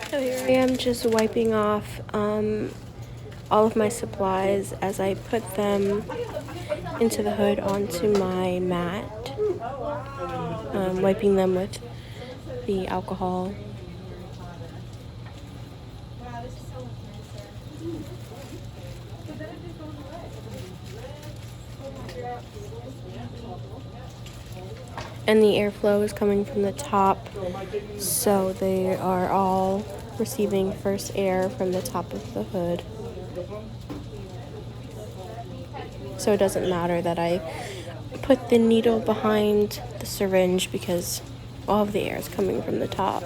So here I am just wiping off all of my supplies as I put them into the hood onto my mat, wiping them with the alcohol. And the airflow is coming from the top, so they are all receiving first air from the top of the hood. So it doesn't matter that I put the needle behind the syringe because all of the air is coming from the top.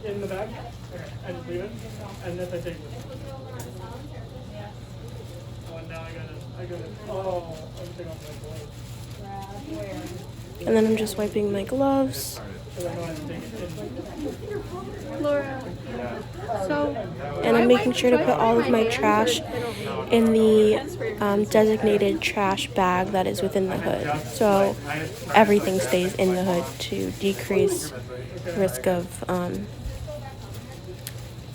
In the bag? Okay, I just leave it? And if I take this. Oh, and now I gotta, oh, I'm taking off my gloves. And then I'm just wiping my gloves. Laura. And I'm making sure to put all of my trash in the designated trash bag that is within the hood. So everything stays in the hood to decrease risk of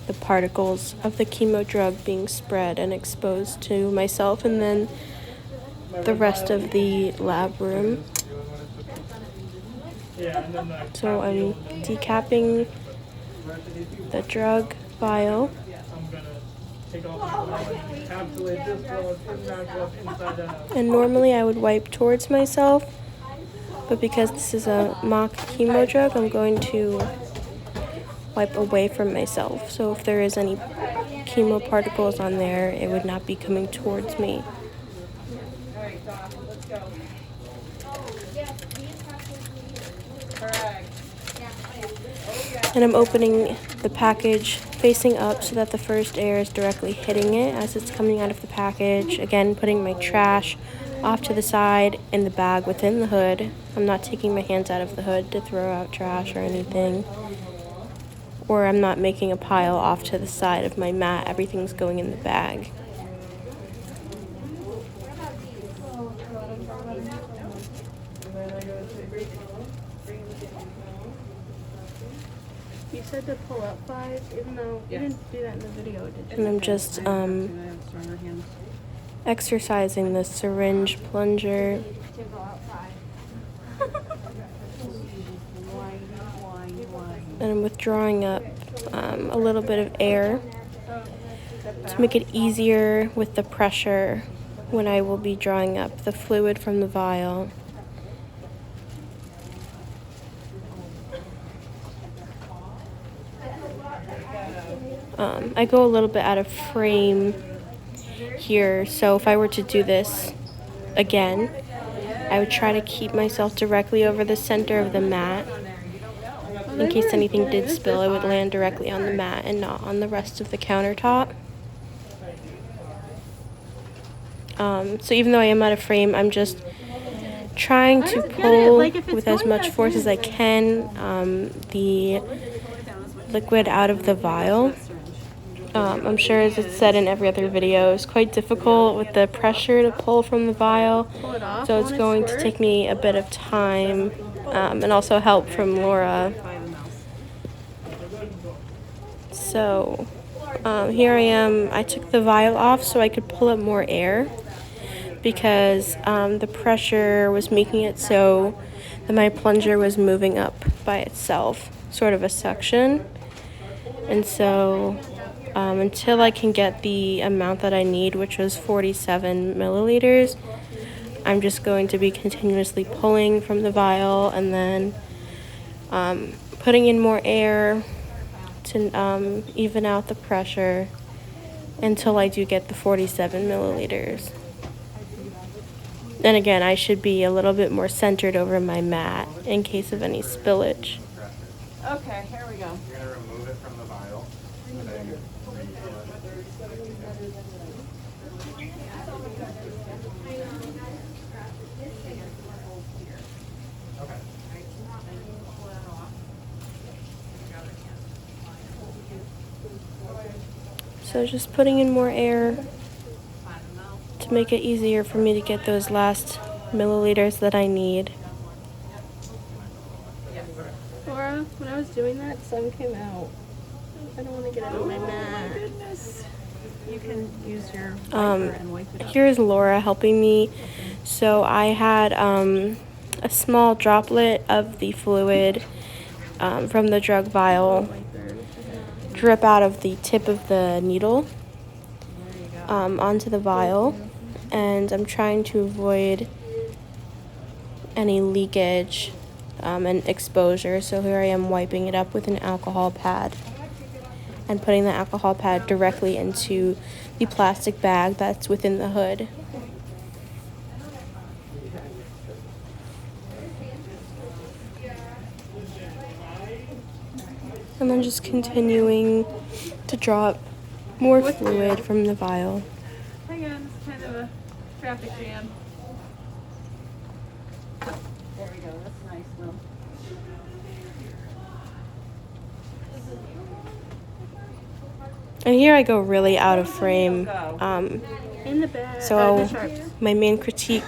the particles of the chemo drug being spread and exposed to myself and then the rest of the lab room. So I'm decapping the drug vial. And normally I would wipe towards myself, but because this is a mock chemo drug, I'm going to wipe away from myself. So if there is any chemo particles on there, it would not be coming towards me. And I'm opening the package facing up so that the first air is directly hitting it as it's coming out of the package. Again, putting my trash off to the side in the bag within the hood. I'm not taking my hands out of the hood to throw out trash or anything. Or I'm not making a pile off to the side of my mat. Everything's going in the bag. You said to pull up 5, even though you didn't do that in the video, did you? And I'm just exercising the syringe plunger. And I'm withdrawing up a little bit of air to make it easier with the pressure when I will be drawing up the fluid from the vial. I go a little bit out of frame here, so if I were to do this again, I would try to keep myself directly over the center of the mat. In case anything did spill, it would land directly on the mat and not on the rest of the countertop. So even though I am out of frame, I'm just trying to pull with as much force as I can the liquid out of the vial. I'm sure, as it's said in every other video, it's quite difficult with the pressure to pull from the vial, so it's going to take me a bit of time and also help from Laura. So here I am. I took the vial off so I could pull up more air because the pressure was making it so that my plunger was moving up by itself, sort of a suction. And so until I can get the amount that I need, which was 47 milliliters, I'm just going to be continuously pulling from the vial and then putting in more air to even out the pressure until I do get the 47 milliliters. And again, I should be a little bit more centered over my mat in case of any spillage. Okay, here we go. You're going to remove it from the vial. And then So just putting in more air to make it easier for me to get those last milliliters that I need. Laura, when I was doing that, sun came out. I don't want to get out of my mat. Goodness. You can use your wiper and wipe it up. Here's Laura helping me. So I had a small droplet of the fluid from the drug vial drip out of the tip of the needle onto the vial, and I'm trying to avoid any leakage and exposure. So here I am wiping it up with an alcohol pad and putting the alcohol pad directly into the plastic bag that's within the hood. And then just continuing to drop more fluid from the vial. Hang on, it's kind of a traffic jam. There we go, that's nice though. And here I go really out of frame. In the bag. So my main critique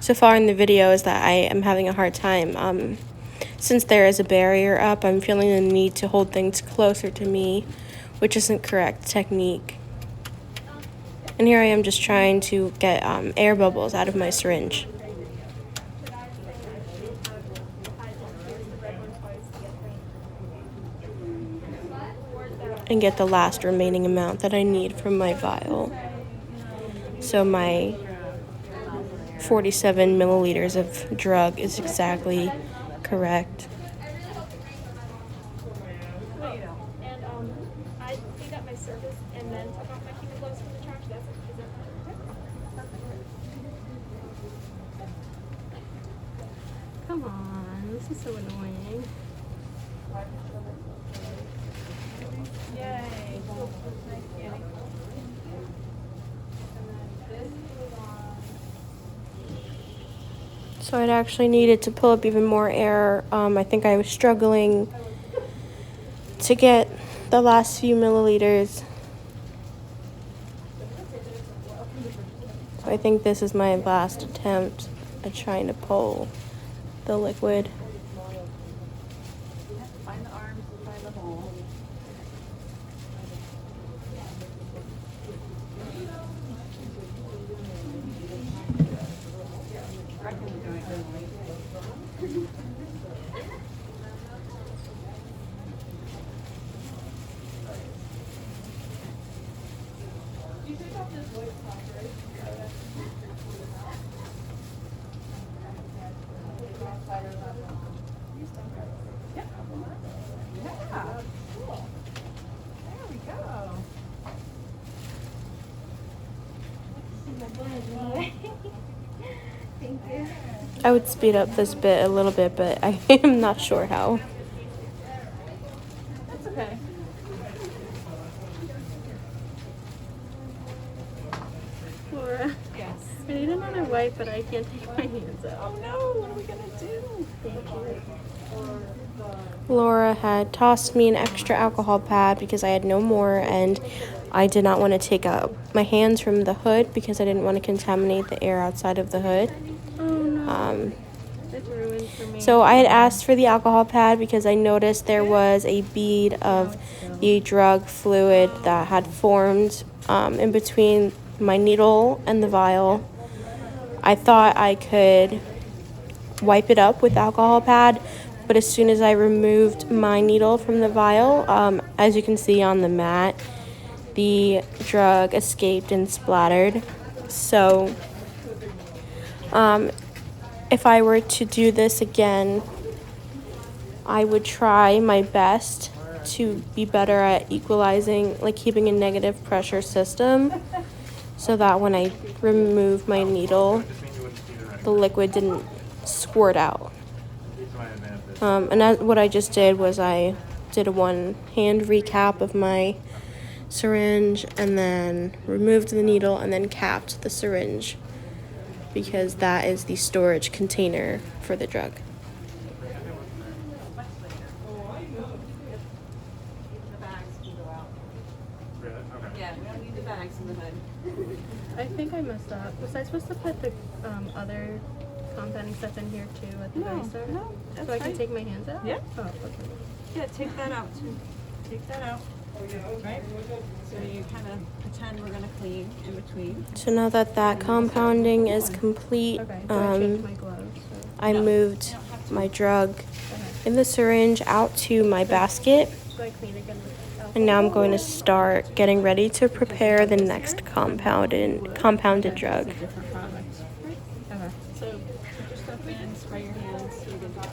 so far in the video is that I am having a hard time. Since there is a barrier up, I'm feeling the need to hold things closer to me, which isn't correct technique. And here I am just trying to get air bubbles out of my syringe. And get the last remaining amount that I need from my vial. So my 47 milliliters of drug is exactly correct. And I cleaned up my surface and then took off my cleaning gloves from the trash. Is that Come on, this is so annoying. Yay. So I'd actually needed to pull up even more air. I think I was struggling to get the last few milliliters. So I think this is my last attempt at trying to pull the liquid. Find the arms and find the hole. I would speed up this bit a little bit, but I am not sure how. That's okay. Laura, Yes. I need another wipe, but I can't take my hands out. Oh no, what are we gonna do? Thank you. Laura had tossed me an extra alcohol pad because I had no more, and I did not want to take out my hands from the hood because I didn't want to contaminate the air outside of the hood. Oh no. It's ruined for me. So I had asked for the alcohol pad because I noticed there was a bead of the drug fluid that had formed in between my needle and the vial. I thought I could wipe it up with the alcohol pad, but as soon as I removed my needle from the vial, as you can see on the mat, the drug escaped and splattered. So if I were to do this again, I would try my best to be better at equalizing, like keeping a negative pressure system, so that when I remove my needle, the liquid didn't squirt out. And what I just did was I did a one-hand recap of my syringe and then removed the needle and then capped the syringe, because that is the storage container for the drug. The bags can go out. Really? Okay. Yeah, we don't need the bags in the hood. I think I messed up. Was I supposed to put the other compounding stuff in here too at the very start? No, that's So I can fine. take my hands out? Yeah. Oh, okay. Yeah, take that out too. Take that out. Right? So you kind of pretend we're gonna clean in between. So now that compounding is complete, Okay, so I changed my gloves. So. I moved my drug in the syringe out to my basket, Should I clean again with alcohol? and now I'm going to start getting ready to prepare the next compounded drug. Different products. Okay. So put your stuff in, spray your hands, so you're good to go.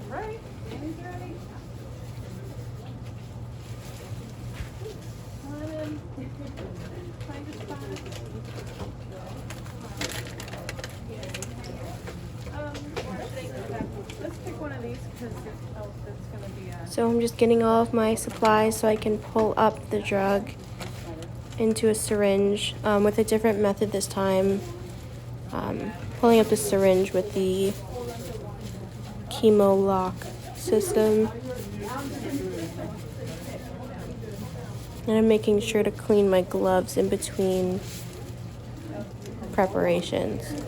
Right. Andy's ready. Come on in. Find your spot. Let's pick one of these because it's gonna be a. So I'm just getting all of my supplies so I can pull up the drug into a syringe with a different method this time. Pulling up the syringe with the chemo lock system. And I'm making sure to clean my gloves in between preparations.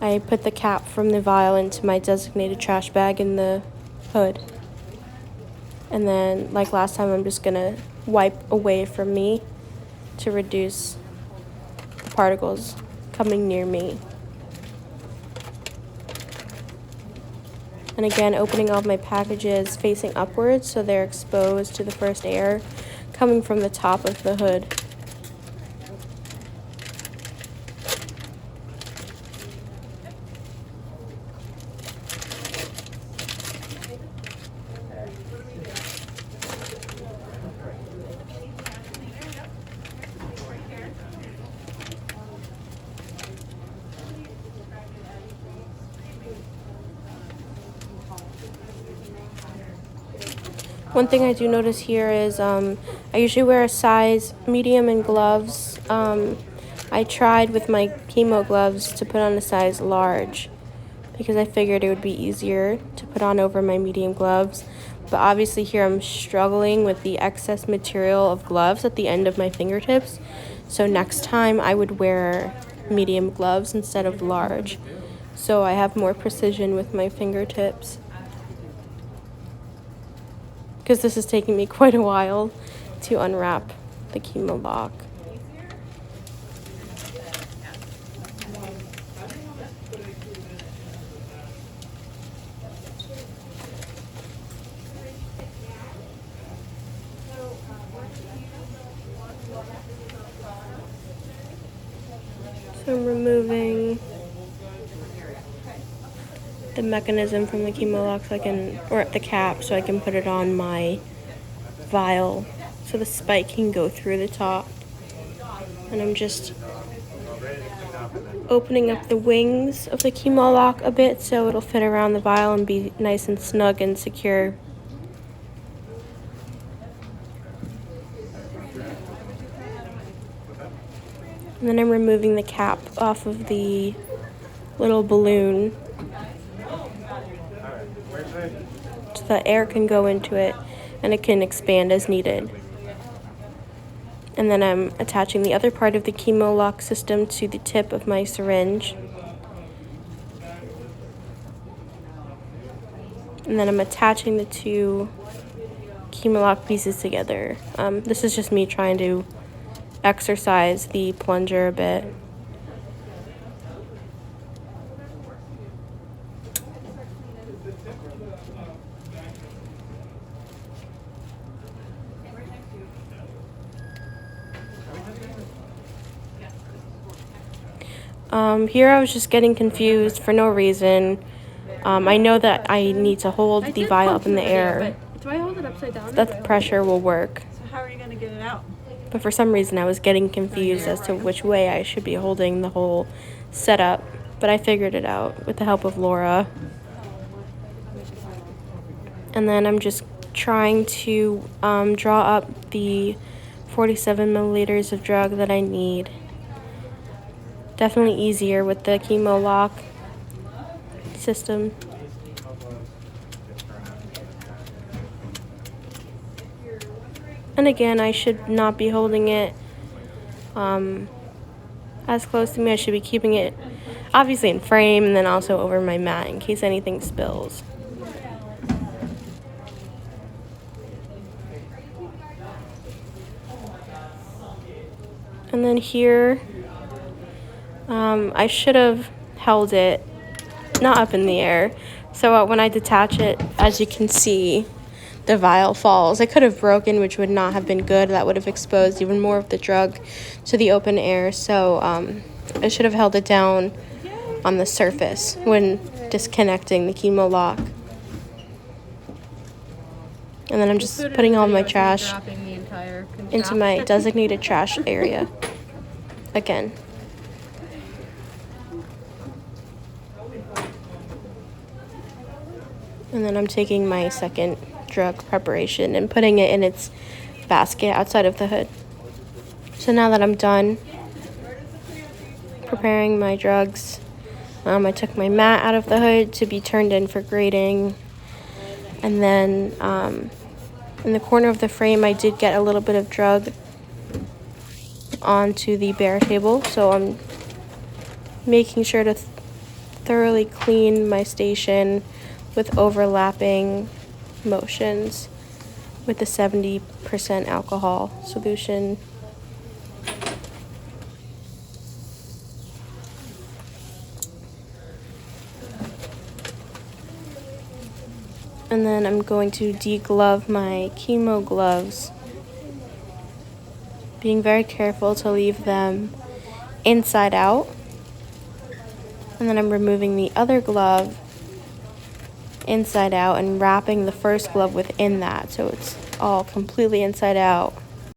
I put the cap from the vial into my designated trash bag in the hood. And then, like last time, I'm just gonna wipe away from me to reduce the particles coming near me. And again, opening all of my packages facing upwards so they're exposed to the first air coming from the top of the hood. One thing I do notice here is I usually wear a size medium in gloves. I tried with my chemo gloves to put on a size large because I figured it would be easier to put on over my medium gloves. But obviously here I'm struggling with the excess material of gloves at the end of my fingertips. So next time I would wear medium gloves instead of large. So I have more precision with my fingertips. Because this is taking me quite a while to unwrap the chemo lock. So I'm removing the mechanism from the chemo lock so I can, or the cap, so I can put it on my vial so the spike can go through the top. And I'm just opening up the wings of the chemo lock a bit so it'll fit around the vial and be nice and snug and secure. And then I'm removing the cap off of the little balloon so that air can go into it and it can expand as needed. And then I'm attaching the other part of the chemo lock system to the tip of my syringe. And then I'm attaching the two chemo lock pieces together. This is just me trying to exercise the plunger a bit. Here I was just getting confused for no reason. I know that I need to hold the vial up in the air. Do I hold it upside down? That the pressure will work. So how are you gonna get it out? But for some reason I was getting confused as to which way I should be holding the whole setup. But I figured it out with the help of Laura. And then I'm just trying to draw up the 47 milliliters of drug that I need. Definitely easier with the chemo lock system. And again, I should not be holding it as close to me. I should be keeping it obviously in frame and then also over my mat in case anything spills. And then here, I should have held it not up in the air. So when I detach it, as you can see, the vial falls. It could have broken, which would not have been good. That would have exposed even more of the drug to the open air. So I should have held it down on the surface when disconnecting the chemo lock. And then I'm just putting all my trash into my designated trash area again. And then I'm taking my second drug preparation and putting it in its basket outside of the hood. So now that I'm done preparing my drugs, I took my mat out of the hood to be turned in for grading. And then in the corner of the frame, I did get a little bit of drug onto the bare table. So I'm making sure to thoroughly clean my station with overlapping motions with the 70% alcohol solution. And then I'm going to deglove my chemo gloves, being very careful to leave them inside out. And then I'm removing the other glove inside out and wrapping the first glove within that, so it's all completely inside out.